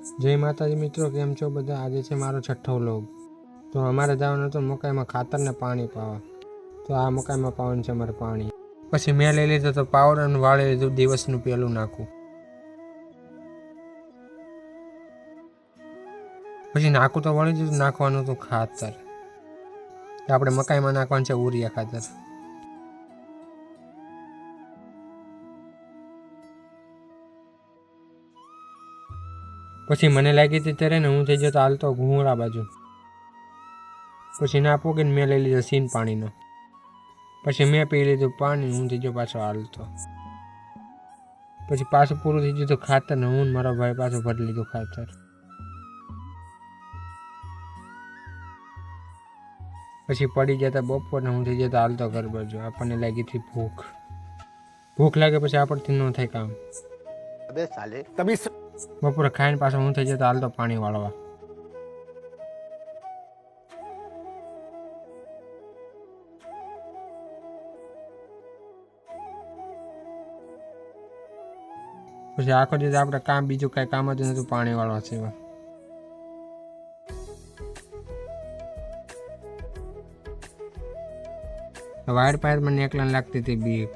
जय माताजी मित्रों, केम छो बधा। आज है मारो छठो व्लॉग। तो अमारे जवानुं तो मकाई में खातर ने पाणी पावा। तो आ मकाई में पावन छे अमारे पाणी। पछी मैं लई लीधो तो पावडर अने वाळी लीधुं दिवसनुं पेલું नाखું। પછી નાખું તો વળી દીધું, નાખવાનું તો ખાતર। આપણે મકાઈમાં નાખવાનું છે ઉરિયા ખાતર। પછી મને લાગી હતી ત્યારે ને હું થઈ જતો હાલતો ઘુંગળા બાજુ। પછી ના પોગીને મેં લઈ લીધો સીન પાણીનો। પછી મેં પી લીધું પાણી, હું થઈ ગયો પાછો હાલતો। પછી પાછું પૂરું થઈ ગયું તો ખાતર ને હું મારો ભાઈ પાછું ભરી લીધું ખાતર। પછી પડી જતા બપોર ને હું થઈ જતો હાલતો ઘર બાજુ। આપણને લાગી હતી ભૂખ। ભૂખ લાગે પછી આપણથી ન થાય કામ। अबे साले तभी બપોરે ખાઈને પાછો હું થઈ જતો હાલતો પાણી વાળવા। પછી આખો દિવસ આપણે કામ બીજું કઈ કામ જ નતું પાણી વાળવા સિવાય। વાયર પાયર મને એકલા લાગતી હતી બીક।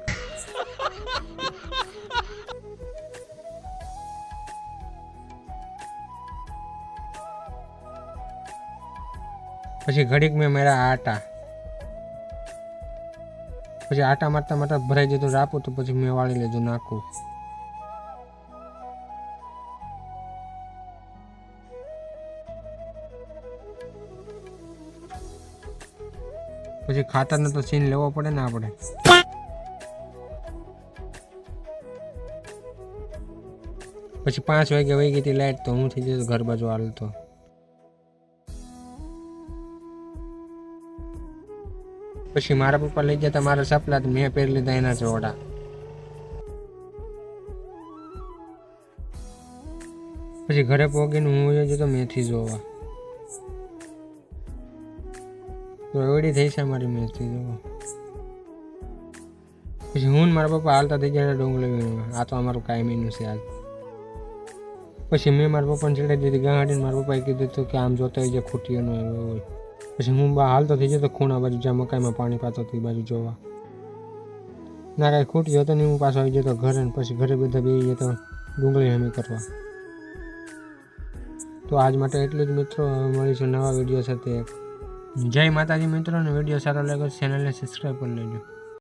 પછી ઘડીક મેં મારા આટા। પછી આટા મારતા મારતા ભરાઈ જતું રાપું તો પછી મેં વાળી લીધું નાખું। પછી ખાતરનો તો સીન લેવો પડે ને આપણે। પછી 5 વાગે વહી ગઈ હતી લાઈટ તો હું થઈ જતો ઘર બાજુ હાલતો। પછી મારા પપ્પા લઈ જતા મારા સપલા, મેં પહેરી લીધા એના જોડા। પછી ઘરે પહોંચીને હું જતો મેથી જોવા। તો એવડી થઈ છે મારી મેથી જોવા। પછી હું ને મારા પપ્પા હાલતા થઈ ગયા ડુંગળી વીણવા। આ તો અમારું કાયમીનું છે આજ। પછી મેં મારા પપ્પાને ચડાવી દીધી ગાંડીને। મારા પપ્પાએ કીધું હતું કે આમ જોતા હોય જે ખૂટીઓ ન હોય। પછી હું હાલતો થઈ જતો ખૂણા બાજુ જ્યાં મકાઈમાં પાણી પાતો હતો એ બાજુ જોવા। ના કાંઈ ખૂટી હતો ને હું પાછો આવી જતો ઘરે ને પછી ઘરે બધા બેસી જતો ડુંગળી હમી કરવા। તો આજ માટે એટલું જ મિત્રો। મળીશું નવા વિડીયો સાથે। જય માતાજી મિત્રો, ને વિડીયો સારો લાગ્યો ચેનલને સબસ્ક્રાઈબ કરી લેજો।